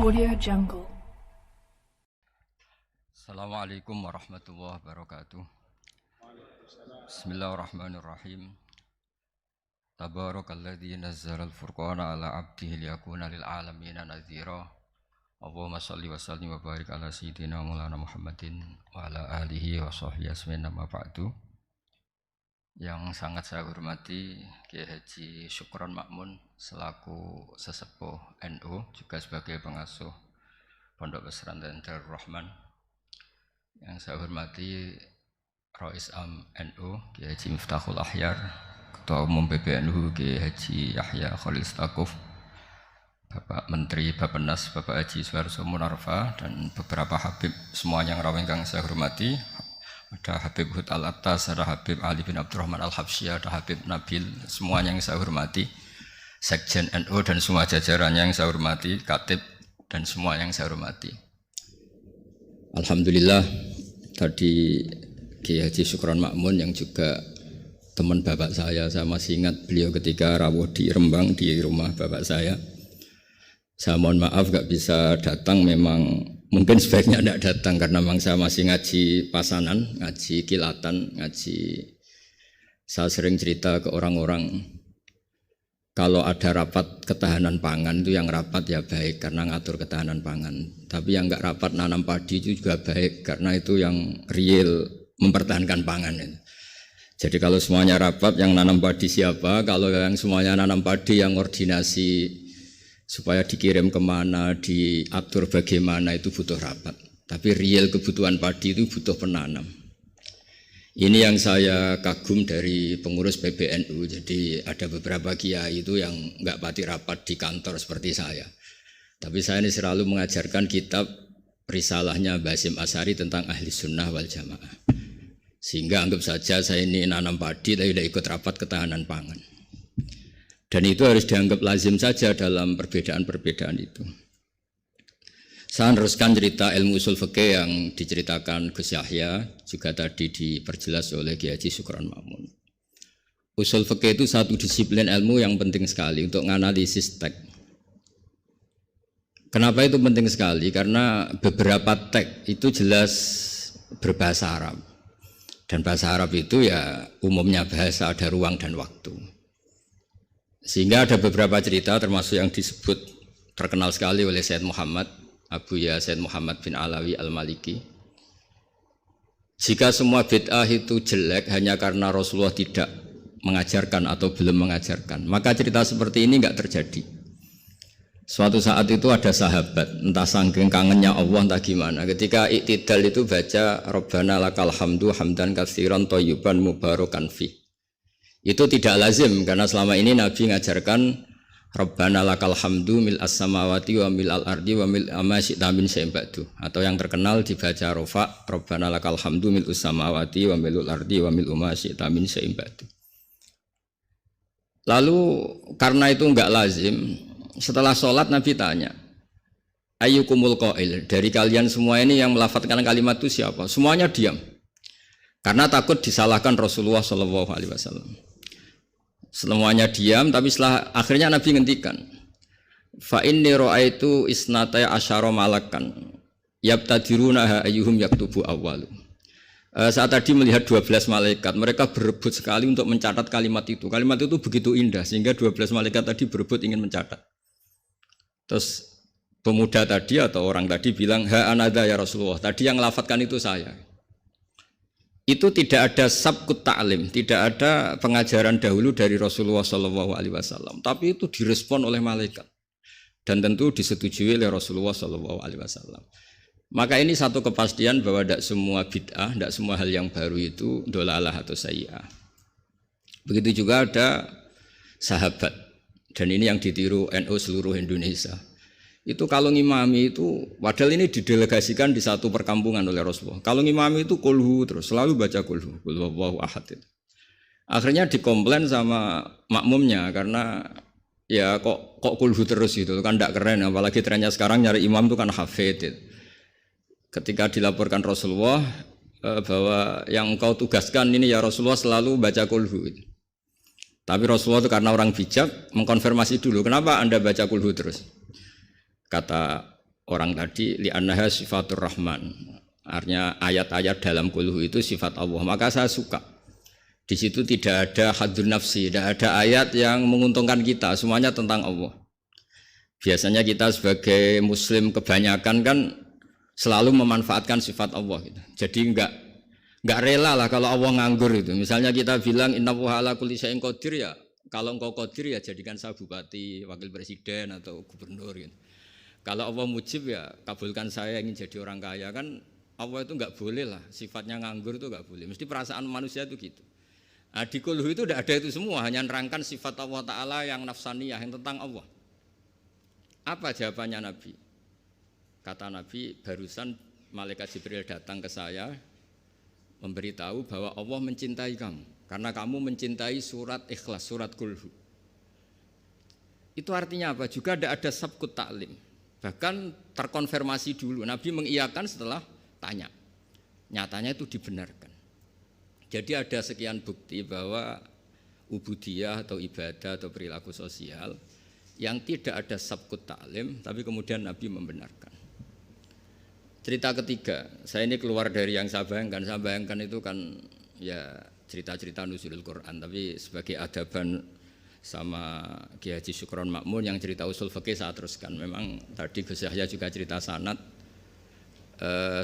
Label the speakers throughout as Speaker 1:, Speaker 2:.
Speaker 1: Audio Jungle.
Speaker 2: Assalamualaikum warahmatullahi wabarakatuh. Bismillahirrahmanirrahim. Tabarakalladzi nazzala al-furqana ala 'abdihi liyakuna lil 'alamina nadhira. Allahumma shalli wa sallim wa barik ala sayyidina Maulana Muhammadin wa ala alihi wa sahbihi ajmain, amma ba'du. Yang sangat saya hormati Kiai Haji Syukron Makmun selaku sesepuh NU, juga sebagai pengasuh Pondok Pesantren Darul Rahman. Yang saya hormati Rais Am NU Kiai Haji Miftahul Ahyar, Ketua Umum PBNU Kiai Haji Yahya Khalil Stakuf, Bapak Menteri Bappenas Bapak Haji Suharso Munarfa, dan beberapa habib semuanya yang rawuh yang saya hormati. Ada Habib Hud Al-Attas, ada Habib Ali bin Abdurrahman Al-Habsyi, ada Habib Nabil, semuanya yang saya hormati. Sekjen NU dan semua jajarannya yang saya hormati, Katib dan semua yang saya hormati. Alhamdulillah, tadi Kiai Haji Syukron Makmun yang juga teman bapak saya masih ingat beliau ketika rawuh di Rembang di rumah bapak saya. Saya mohon maaf gak bisa datang, memang mungkin sebaiknya tidak datang karena memang saya masih ngaji pasanan, ngaji kilatan, ngaji. Saya sering cerita ke orang-orang, kalau ada rapat ketahanan pangan itu yang rapat ya baik karena ngatur ketahanan pangan. Tapi yang enggak rapat nanam padi itu juga baik karena itu yang real mempertahankan pangan. Jadi kalau semuanya rapat, yang nanam padi siapa? Kalau yang semuanya nanam padi, yang koordinasi supaya dikirim kemana, diatur bagaimana, itu butuh rapat. Tapi real kebutuhan padi itu butuh penanam. Ini yang saya kagum dari pengurus PBNU. Jadi ada beberapa kiai itu yang enggak pati rapat di kantor seperti saya. Tapi saya ini selalu mengajarkan kitab risalahnya Basim Asy'ari tentang ahli sunnah wal jamaah. Sehingga anggap saja saya ini nanam padi tapi tidak ikut rapat ketahanan pangan. Dan itu harus dianggap lazim saja dalam perbedaan-perbedaan itu. Saya meneruskan cerita ilmu usul fikih yang diceritakan Gus Yahya, juga tadi diperjelas oleh Kiai Haji Syukron Makmun. Usul fikih itu satu disiplin ilmu yang penting sekali untuk menganalisis teks. Kenapa itu penting sekali? Karena beberapa teks itu jelas berbahasa Arab. Dan bahasa Arab itu ya umumnya bahasa, ada ruang dan waktu. Sehingga ada beberapa cerita termasuk yang disebut terkenal sekali oleh Sayyid Muhammad, Abu Ya Sayyid Muhammad bin Alawi Al-Maliki. Jika semua bid'ah itu jelek hanya karena Rasulullah tidak mengajarkan atau belum mengajarkan, maka cerita seperti ini enggak terjadi. Suatu saat itu ada sahabat, entah saking kangennya Allah entah gimana, ketika iktidal itu baca Rabbana lakal hamdu hamdan katsiran thayyiban mubarakan fi. Itu tidak lazim karena selama ini Nabi mengajarkan Rabbana lakal hamdu mil as-samawati wa mil al-ardi wa mil ma syi'ta min syai'in ba'du, atau yang terkenal dibaca Rafa Rabbana lakal hamdu mil as-samawati wa mil al-ardi wa mil ma syi'ta min syai'in ba'du. Lalu karena itu enggak lazim, setelah sholat Nabi tanya, ayyukumul qail, dari kalian semua ini yang melafadzkan kalimat itu siapa? Semuanya diam karena takut disalahkan Rasulullah SAW. Semuanya diam, tapi setelah akhirnya Nabi ngendikan, fa inni ra'aitu isnataya asyara malakan yabtadirunaha ayyuhum yaktubu awwalu. Saat tadi melihat 12 malaikat, mereka berebut sekali untuk mencatat kalimat itu. Kalimat itu begitu indah sehingga 12 malaikat tadi berebut ingin mencatat. Terus pemuda tadi atau orang tadi bilang, ha anada ya Rasulullah, tadi yang lafadzkan itu saya. Itu tidak ada sabqut ta'lim, tidak ada pengajaran dahulu dari Rasulullah SAW, tapi itu direspon oleh malaikat dan tentu disetujui oleh Rasulullah SAW. Maka ini satu kepastian bahwa tidak semua bid'ah, tidak semua hal yang baru itu dolalah atau sayyi'ah. Begitu juga ada sahabat, dan ini yang ditiru NU seluruh Indonesia. Itu kalau ngimami itu, padahal ini didelegasikan di satu perkampungan oleh Rasulullah. Kalau ngimami itu kulhu terus, selalu baca kulhu wallahu ahad itu. Akhirnya dikomplain sama makmumnya karena ya kok kulhu terus gitu, kan tidak keren. Apalagi trennya sekarang nyari imam itu kan hafid. Ketika dilaporkan Rasulullah bahwa yang kau tugaskan ini ya Rasulullah selalu baca kulhu. Tapi Rasulullah itu karena orang bijak mengkonfirmasi dulu, kenapa Anda baca kulhu terus? Kata orang tadi li'annaha sifatur rahman. Artinya ayat-ayat dalam kulhu itu sifat Allah. Maka saya suka. Di situ tidak ada hadun nafsi, tidak ada ayat yang menguntungkan kita, semuanya tentang Allah. Biasanya kita sebagai muslim kebanyakan kan selalu memanfaatkan sifat Allah gitu. Jadi enggak rela lah kalau Allah nganggur itu. Misalnya kita bilang innallaha ala kulli syai'in qadir, ya kalau engkau qadir ya jadikan saya bupati, wakil presiden atau gubernur gitu. Kalau Allah mujib ya kabulkan saya ingin jadi orang kaya. Kan Allah itu enggak boleh lah, sifatnya nganggur itu enggak boleh. Mesti perasaan manusia itu gitu. Nah, di kulhu itu tidak ada itu semua, hanya nerangkan sifat Allah Ta'ala yang nafsaniyah, yang tentang Allah. Apa jawabannya Nabi? Kata Nabi, barusan malaikat Jibril datang ke saya memberitahu bahwa Allah mencintai kamu karena kamu mencintai surat Ikhlas, surat Kulhu. Itu artinya apa? Juga tidak ada sabkut taklim. Bahkan terkonfirmasi dulu. Nabi mengiyakan setelah tanya. Nyatanya itu dibenarkan. Jadi ada sekian bukti bahwa ubudiyah atau ibadah atau perilaku sosial yang tidak ada sabkut taklim, tapi kemudian Nabi membenarkan. Cerita ketiga, saya ini keluar dari yang saya bayangkan itu kan ya cerita-cerita nuzulul Quran, tapi sebagai adaban sama Kiai Haji Syukron Makmun yang cerita usul fikih saya teruskan. Memang tadi Gus Yahya juga cerita sanad.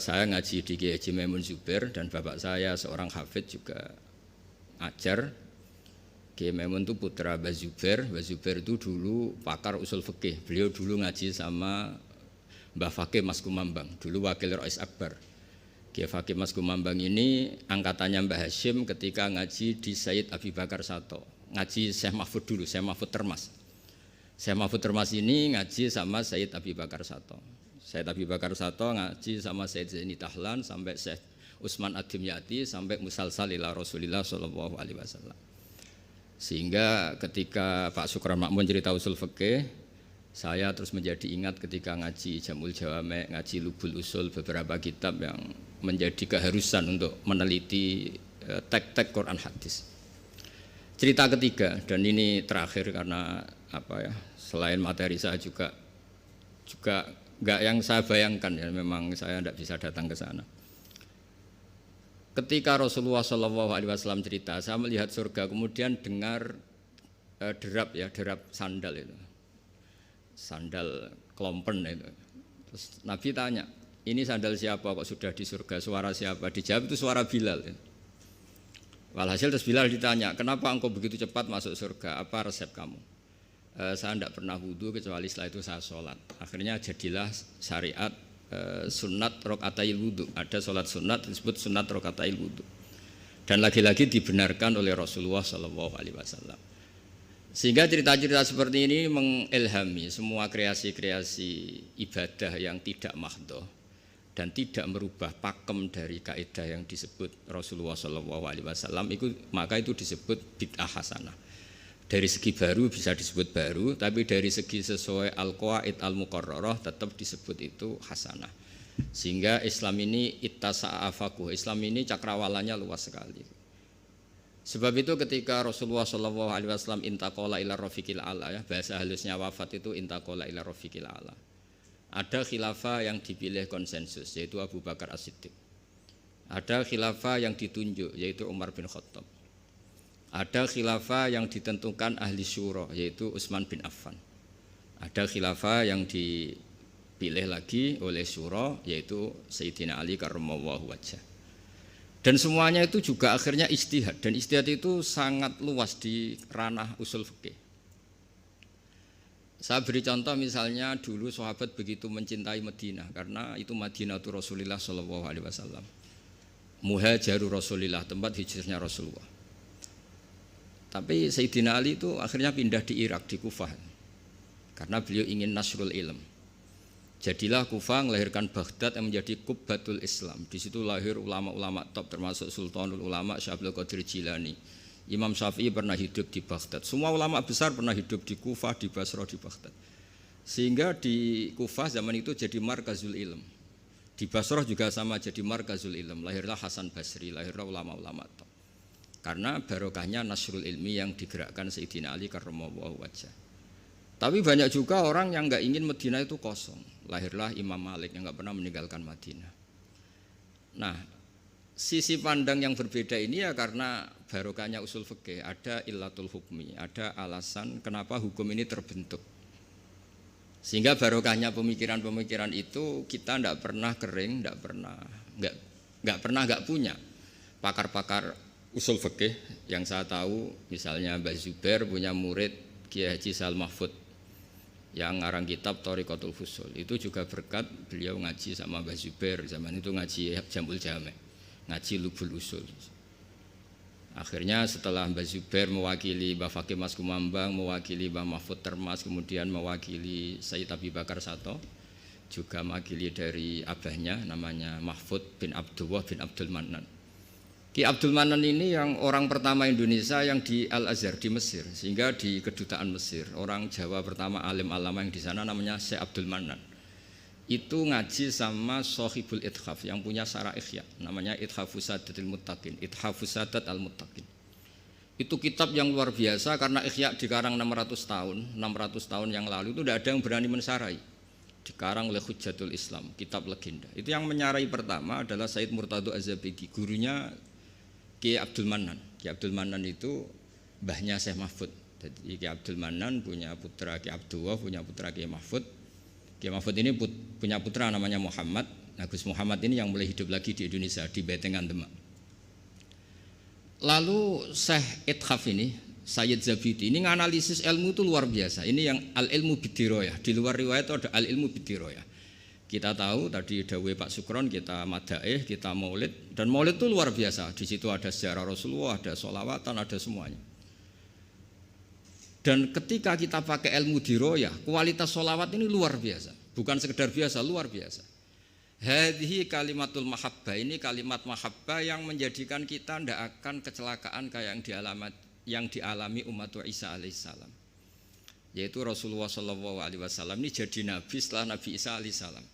Speaker 2: Saya ngaji di Kiai Haji Maimun Zubair dan bapak saya seorang hafidz juga ajar. Kiai Maimun itu putra Mbah Zubair. Mbah Zubair itu dulu pakar usul fikih. Beliau dulu ngaji sama Mbah Fakih Mas Kumambang, dulu wakil Rais Akbar. Kiai Fakih Mas Kumambang ini angkatannya Mbah Hashim ketika ngaji di Sayyid Abi Bakar Sato. Ngaji Syekh Mahfud dulu, Syekh Mahfud Termas. Syekh Mahfud Termas ini ngaji sama Sayyid Abi Bakar Sato. Sayyid Abi Bakar Sato ngaji sama Sayyid Zaini Tahlan sampai Syekh Utsman Ad-Dimyati sampai musalsal ila Rasulillah sallallahu alaihi wasallam. Sehingga ketika Pak Syukron Makmun cerita usul fikih, saya terus menjadi ingat ketika ngaji Jamul Jawame, ngaji Lubul Usul, beberapa kitab yang menjadi keharusan untuk meneliti teks-teks Quran hadis. Cerita ketiga, dan ini terakhir karena apa ya, selain materi saya juga enggak yang saya bayangkan ya, memang saya tidak bisa datang ke sana. Ketika Rasulullah SAW cerita, saya melihat surga, kemudian dengar derap sandal itu, sandal klompen itu. Terus Nabi tanya, ini sandal siapa kok sudah di surga, suara siapa? Dijawab itu suara Bilal. Walhasil terus Bilal ditanya, kenapa engkau begitu cepat masuk surga, apa resep kamu? Saya tidak pernah wudhu kecuali setelah itu saya sholat. Akhirnya jadilah syariat sunat rokatail wudhu. Ada sholat sunat disebut sunat rokatail wudhu. Dan lagi-lagi dibenarkan oleh Rasulullah SAW. Sehingga cerita-cerita seperti ini mengilhami semua kreasi-kreasi ibadah yang tidak mahdhah dan tidak merubah pakem dari kaidah yang disebut Rasulullah SAW. Maka itu disebut bid'ah hasanah. Dari segi baru bisa disebut baru, tapi dari segi sesuai al-qawaid al-muqarrarah tetap disebut itu hasanah. Sehingga Islam ini ittasa'afakuh, Islam ini cakrawalanya luas sekali. Sebab itu ketika Rasulullah SAW intaqala ila rafiqil a'la, ya, bahasa halusnya wafat itu intaqala ila rafiqil a'la. Ada khilafah yang dipilih konsensus, yaitu Abu Bakar As-Siddiq. Ada khilafah yang ditunjuk, yaitu Umar bin Khattab. Ada khilafah yang ditentukan ahli syura, yaitu Utsman bin Affan. Ada khilafah yang dipilih lagi oleh syura, yaitu Sayyidina Ali karramallahu wajhah. Dan semuanya itu juga akhirnya ijtihad, dan ijtihad itu sangat luas di ranah usul fikih. Saya beri contoh misalnya dulu sahabat begitu mencintai Madinah karena itu Madinatu Rasulillah sallallahu alaihi wasallam. Muhajiru Rasulillah, tempat hijrahnya Rasulullah. Tapi Sayyidina Ali itu akhirnya pindah di Irak, di Kufah. Karena beliau ingin nasrul ilm. Jadilah Kufah melahirkan Baghdad yang menjadi Qubbatul Islam. Di situ lahir ulama-ulama top termasuk Sultanul Ulama Syekh Abdul Qadir Jilani. Imam Syafi'i pernah hidup di Baghdad. Semua ulama besar pernah hidup di Kufah, di Basra, di Baghdad. Sehingga di Kufah zaman itu jadi markazul ilm. Di Basra juga sama jadi markazul ilm. Lahirlah Hasan Basri, lahirlah ulama-ulama top. Karena barokahnya nasrul ilmi yang digerakkan Sayyidina Ali karramallahu wajhah. Tapi banyak juga orang yang enggak ingin Madinah itu kosong. lahirlah Imam Malik yang nggak pernah meninggalkan Madinah. Nah, sisi pandang yang berbeda ini ya karena barokahnya usul fikih, ada illatul hukmi, ada alasan kenapa hukum ini terbentuk. Sehingga barokahnya pemikiran-pemikiran itu kita tidak pernah kering, nggak punya pakar-pakar usul fikih. Yang saya tahu misalnya Mbah Zubair punya murid Kiai Haji Sal Mahfud yang ngarang kitab Thariqatul Fusul, itu juga berkat beliau ngaji sama Mbah Zubair, zaman itu ngaji Jamul Jame, ngaji Lubul Usul. Akhirnya setelah Mbah Zubair mewakili Mbah Fakih Mas Kumambang, mewakili Mbah Mahfud Termas, kemudian mewakili Sayyid Abi Bakar Sato, juga mewakili dari abahnya namanya Mahfud bin Abdullah bin Abdul Manan. Ki Abdul Manan ini yang orang pertama Indonesia yang di Al-Azhar di Mesir, sehingga di kedutaan Mesir orang Jawa pertama alim alama yang di sana namanya Syekh Abdul Manan. Itu ngaji sama Sohibul Ithaf yang punya Syarah Ihya, namanya Ithafus Sadatil Muttaqin, Ithafus Sadat Al-Muttaqin. Itu kitab yang luar biasa karena Ihya dikarang 600 tahun yang lalu, itu tidak ada yang berani mensarai. Dikarang oleh Hujjatul Islam, kitab legenda. Itu yang menyarai pertama adalah Said Murtado Az-Zabidi, gurunya Kiai Abdul Manan. Kiai Abdul Manan itu mbahnya Syekh Mahfud. Jadi Kiai Abdul Manan punya putra Kiai Abdullah, punya putra Kiai Mahfud. Kiai Mahfud ini punya putra namanya Muhammad. Nah, Gus Muhammad ini yang mulai hidup lagi di Indonesia, di Betengan Demak. Lalu Syekh Ithaf ini, Sayyid Zabidi ini nganalisis ilmu itu luar biasa. Ini yang al-ilmu bidiroyah. Di luar riwayat itu ada al-ilmu bidiroyah. Kita tahu tadi dawuh Pak Sukron, kita madaih, kita maulid, dan maulid itu luar biasa. Di situ ada sejarah Rasulullah, ada sholawatan, ada semuanya. Dan ketika kita pakai ilmu diroyah, kualitas sholawat ini luar biasa, bukan sekedar biasa, luar biasa. Hadhihi kalimatul mahabbah, ini kalimat mahabbah yang menjadikan kita tidak akan kecelakaan kayak yang dialami umat Isa alaihissalam. Yaitu Rasulullah SAW ini jadi nabi setelah Nabi Isa alaihissalam,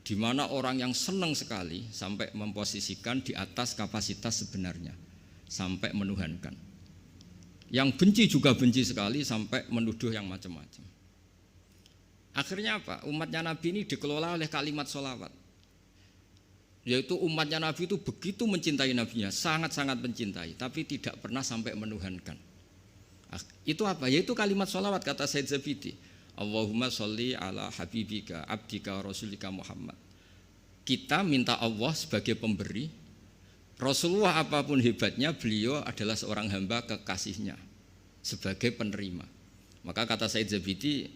Speaker 2: di mana orang yang senang sekali sampai memposisikan di atas kapasitas sebenarnya, sampai menuhankan. Yang benci juga benci sekali sampai menuduh yang macam-macam. Akhirnya apa? Umatnya Nabi ini dikelola oleh kalimat sholawat. Yaitu umatnya Nabi itu begitu mencintai Nabinya, sangat-sangat mencintai, tapi tidak pernah sampai menuhankan. Itu apa? Yaitu kalimat sholawat, kata Sayyid Zabidi. Allahumma sholli ala habibika abdika rasulika Muhammad. Kita minta Allah sebagai pemberi. Rasulullah apapun hebatnya, beliau adalah seorang hamba kekasihnya sebagai penerima. Maka kata Sayyid Zabidi,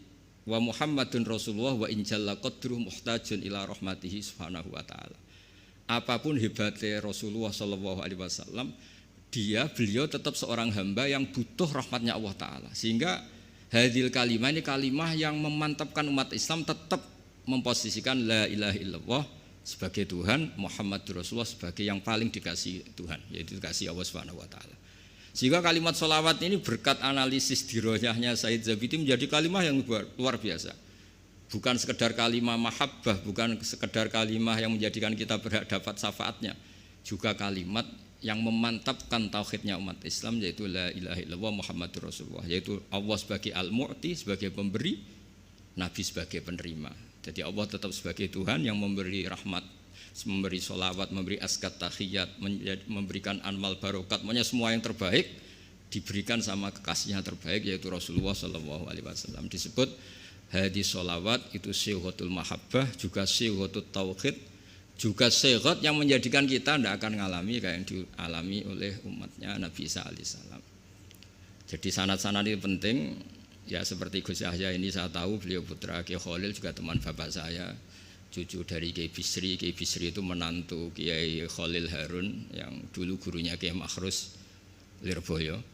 Speaker 2: wa Muhammadun Rasulullah wa injalla qadruh muhtajun ila rahmatihi subhanahu wa ta'ala. Apapun hebatnya Rasulullah SAW, beliau tetap seorang hamba yang butuh rahmatnya Allah Ta'ala. Sehingga hadil kalimah ini kalimah yang memantapkan umat Islam tetap memposisikan la ilaha illallah sebagai Tuhan, Muhammad Rasulullah sebagai yang paling dikasih Tuhan, yaitu dikasih Allah Subhanahu wa taala. Sehingga kalimat sholawat ini berkat analisis diroyahnya Sayyid Zabidi menjadi kalimah yang luar biasa. Bukan sekedar kalimah mahabbah, bukan sekedar kalimah yang menjadikan kita berhak dapat syafaatnya, juga kalimat yang memantapkan tauhidnya umat Islam, yaitu la ilaha illallah Muhammadur Rasulullah, yaitu Allah sebagai al-mu'ti, sebagai pemberi, Nabi sebagai penerima. Jadi Allah tetap sebagai Tuhan yang memberi rahmat, memberi sholawat, memberi askat tahiyat, memberikan anmal barokat, makanya semua yang terbaik diberikan sama kekasihnya terbaik, yaitu Rasulullah SAW. Disebut hadis sholawat itu syihotul mahabbah, juga syihotul tauhid, juga syighot yang menjadikan kita tidak akan mengalami kayak yang dialami oleh umatnya Nabi Isa alaihissalam. Jadi sanad-sanad ini penting. Ya seperti Gus Yahya ini saya tahu beliau putra Kiai Khalil, juga teman bapak saya, cucu dari Kiai Bisri. Kiai Bisri itu menantu Kiai Khalil Harun yang dulu gurunya Kiai Makhrus Lirboyo.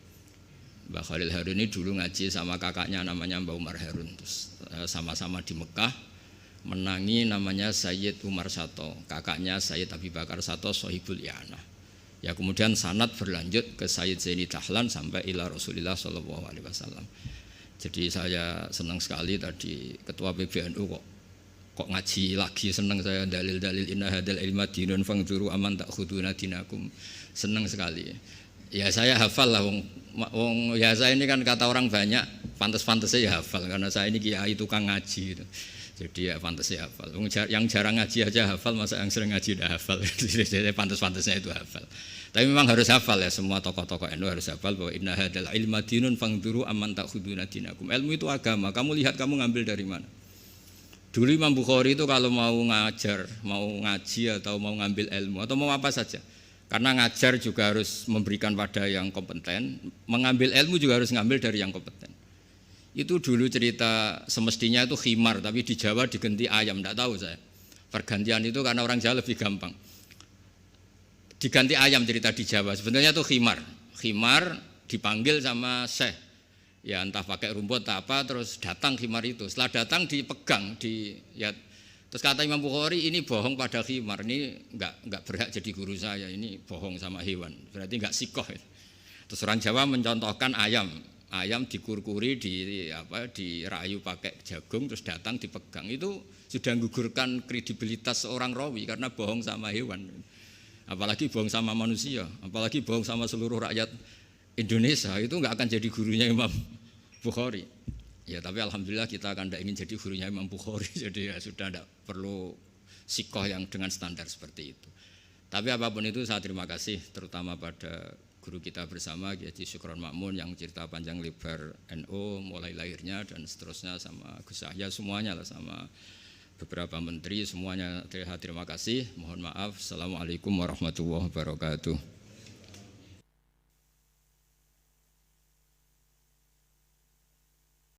Speaker 2: Mbah Khalil Harun ini dulu ngaji sama kakaknya namanya Mbah Umar Harun. Terus sama-sama di Mekah menangi namanya Sayyid Umar Sato, kakaknya Sayyid Abi Bakar Sato Sohibul I'anah. Ya kemudian sanad berlanjut ke Sayyid Zaini Dahlan sampai ila Rasulullah SAW. Jadi saya senang sekali tadi ketua PBNU kok ngaji lagi, senang saya dalil-dalil inna hadal ilma dinun fangzuru aman ta'khuduna dinakum, senang sekali. Ya saya hafal lah, wong ya saya ini kan kata orang banyak pantas-pantasnya ya hafal, karena saya ini kiai tukang ngaji gitu. Jadi ya pantas ya hafal. Yang jarang ngaji aja hafal, masa yang sering ngaji udah hafal. Jadi pantas-pantasnya itu hafal. Tapi memang harus hafal ya, semua tokoh-tokoh NU harus hafal bahwa inna hadzal ilma dinun fangduru amman ta'khuduna dinakum. Ilmu itu agama, kamu lihat kamu ngambil dari mana. Dulu Imam Bukhari itu kalau mau ngajar, mau ngaji atau mau ngambil ilmu atau mau apa saja. Karena ngajar juga harus memberikan pada yang kompeten, mengambil ilmu juga harus ngambil dari yang kompeten. Itu dulu cerita semestinya itu khimar, tapi di Jawa diganti ayam, tidak tahu saya. Pergantian itu karena orang Jawa lebih gampang. Diganti ayam cerita di Jawa, sebenarnya itu khimar. Khimar dipanggil sama syekh, ya entah pakai rumput atau apa, terus datang khimar itu. Setelah datang dipegang, ya. Terus kata Imam Bukhari, ini bohong pada khimar, ini enggak berhak jadi guru saya, ini bohong sama hewan, berarti enggak sikoh. Terus orang Jawa mencontohkan ayam. Ayam dikurkuri, dirayu pakai jagung, terus datang dipegang. Itu sudah menggugurkan kredibilitas seorang rawi karena bohong sama hewan. Apalagi bohong sama manusia, apalagi bohong sama seluruh rakyat Indonesia, itu nggak akan jadi gurunya Imam Bukhari. Ya tapi alhamdulillah kita akan tidak ingin jadi gurunya Imam Bukhari, jadi ya sudah tidak perlu sikoh yang dengan standar seperti itu. Tapi apapun itu saya terima kasih terutama pada guru kita bersama Kiai Syukron Makmun yang cerita panjang lebar NU mulai lahirnya dan seterusnya, sama Gus Yahya semuanya lah, sama beberapa menteri semuanya. Terima kasih, mohon maaf. Assalamualaikum warahmatullahi wabarakatuh.